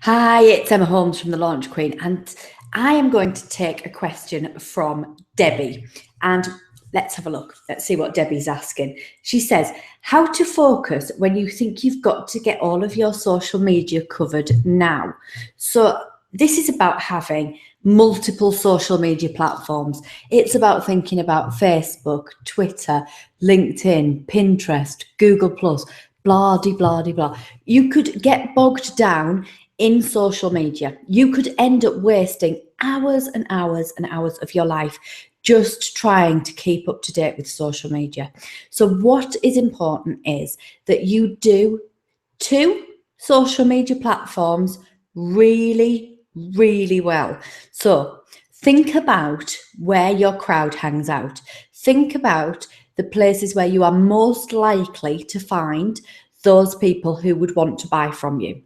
Hi, it's Emma Holmes from The Launch Queen, and I am going to take a question from Debbie. And let's have a look. Let's see what Debbie's asking. She says, how to focus when you think you've got to get all of your social media covered now. So this is about having multiple social media platforms. It's about thinking about Facebook, Twitter, LinkedIn, Pinterest, Google+, blah, de, blah, de, blah. You could get bogged down in social media. You could end up wasting hours and hours and hours of your life just trying to keep up to date with social media. So what is important is that you do 2 social media platforms really, really well. So think about where your crowd hangs out. Think about the places where you are most likely to find those people who would want to buy from you.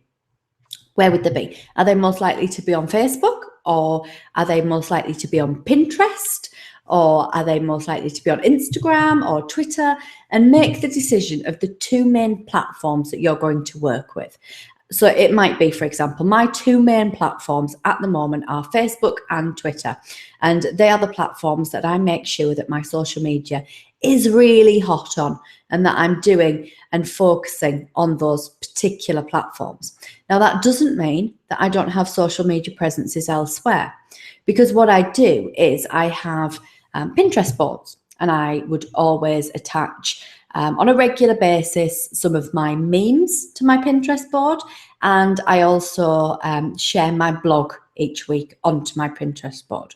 Where would they be? Are they most likely to be on Facebook, or are they most likely to be on Pinterest, or are they most likely to be on Instagram or Twitter? And make the decision of the 2 main platforms that you're going to work with. So it might be, for example, my 2 main platforms at the moment are Facebook and Twitter. And they are the platforms that I make sure that my social media is really hot on, and that I'm doing and focusing on those particular platforms. Now, that doesn't mean that I don't have social media presences elsewhere, because what I do is I have Pinterest boards, and I would always attach on a regular basis some of my memes to my Pinterest board, and I also share my blog each week onto my Pinterest board.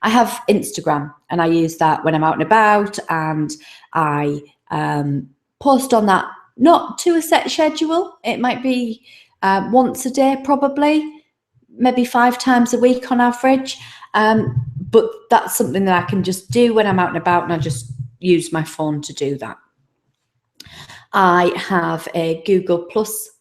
I have Instagram, and I use that when I'm out and about, and I post on that, not to a set schedule. It might be once a day, probably, maybe 5 times a week on average. But that's something that I can just do when I'm out and about, and I just use my phone to do that. I have a Google Plus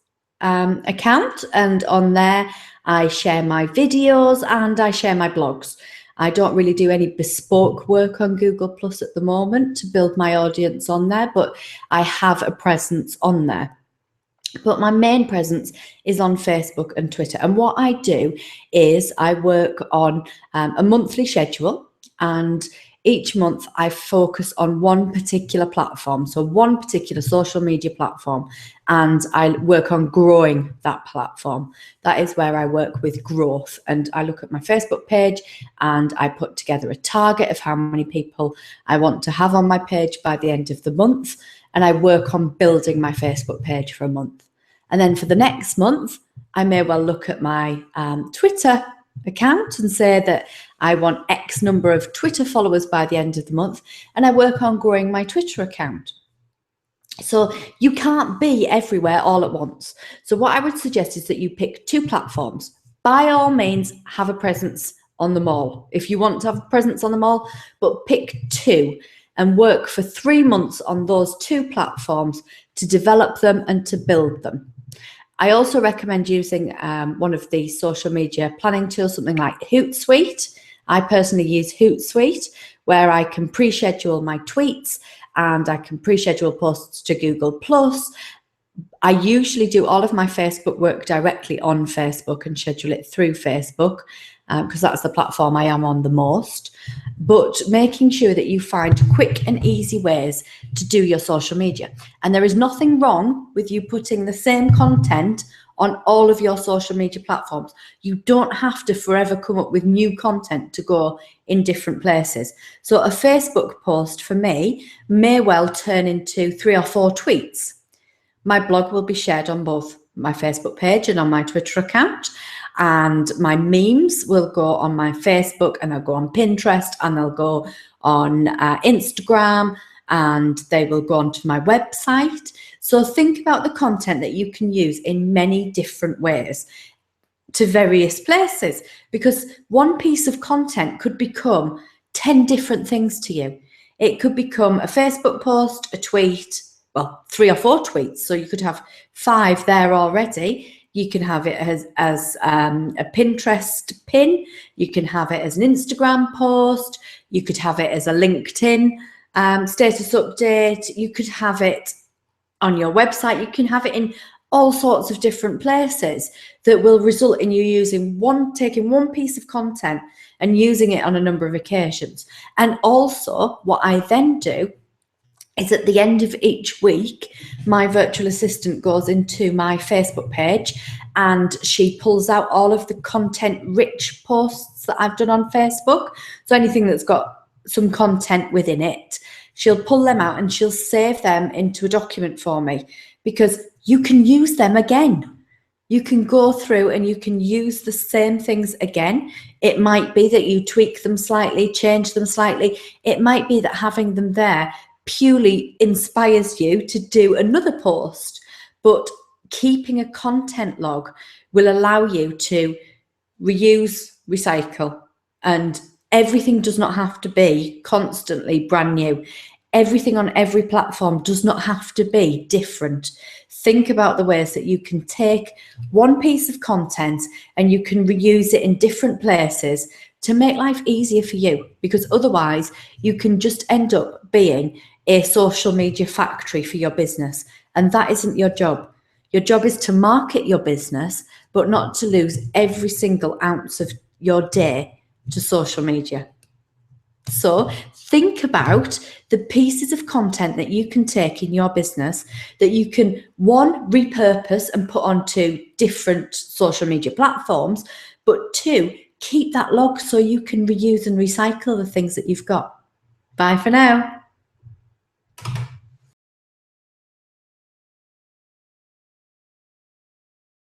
account, and on there I share my videos and I share my blogs. I don't really do any bespoke work on Google Plus at the moment to build my audience on there, but I have a presence on there. But my main presence is on Facebook and Twitter. And what I do is I work on a monthly schedule, and each month I focus on one particular platform, so one particular social media platform, and I work on growing that platform. That is where I work with growth, and I look at my Facebook page and I put together a target of how many people I want to have on my page by the end of the month, and I work on building my Facebook page for a month. And then for the next month, I may well look at my Twitter account and say that I want X number of Twitter followers by the end of the month, and I work on growing my Twitter account. So you can't be everywhere all at once. So what I would suggest is that you pick 2 platforms. By all means, have a presence on them all if you want to have a presence on them all, but pick 2 and work for 3 months on those 2 platforms to develop them and to build them. I also recommend using one of the social media planning tools, something like Hootsuite. I personally use Hootsuite, where I can pre-schedule my tweets and I can pre-schedule posts to Google+. I usually do all of my Facebook work directly on Facebook and schedule it through Facebook, because that's the platform I am on the most. But making sure that you find quick and easy ways to do your social media. And there is nothing wrong with you putting the same content on all of your social media platforms. You don't have to forever come up with new content to go in different places. So a Facebook post for me may well turn into 3 or 4 tweets. My blog will be shared on both my Facebook page and on my Twitter account. And my memes will go on my Facebook, and they'll go on Pinterest, and they'll go on Instagram, and they will go onto my website. So think about the content that you can use in many different ways to various places, because one piece of content could become 10 different things to you. It could become a Facebook post, a tweet, well, 3 or 4 tweets. So you could have 5 there already. You can have it as a Pinterest pin. You can have it as an Instagram post. You could have it as a LinkedIn status update. You could have it on your website. You can have it in all sorts of different places that will result in you taking one piece of content and using it on a number of occasions. And also what I then do is at the end of each week, my virtual assistant goes into my Facebook page and she pulls out all of the content-rich posts that I've done on Facebook. So anything that's got some content within it, she'll pull them out and she'll save them into a document for me, because you can use them again. You can go through and you can use the same things again. It might be that you tweak them slightly, change them slightly. It might be that having them there purely inspires you to do another post, but keeping a content log will allow you to reuse, recycle, and everything does not have to be constantly brand new. Everything on every platform does not have to be different. Think about the ways that you can take one piece of content and you can reuse it in different places to make life easier for you, because otherwise you can just end up being a social media factory for your business, and that isn't your job. Your job is to market your business, but not to lose every single ounce of your day to social media. So think about the pieces of content that you can take in your business that you can, one, repurpose and put onto different social media platforms, but two, keep that log so you can reuse and recycle the things that you've got. Bye for now.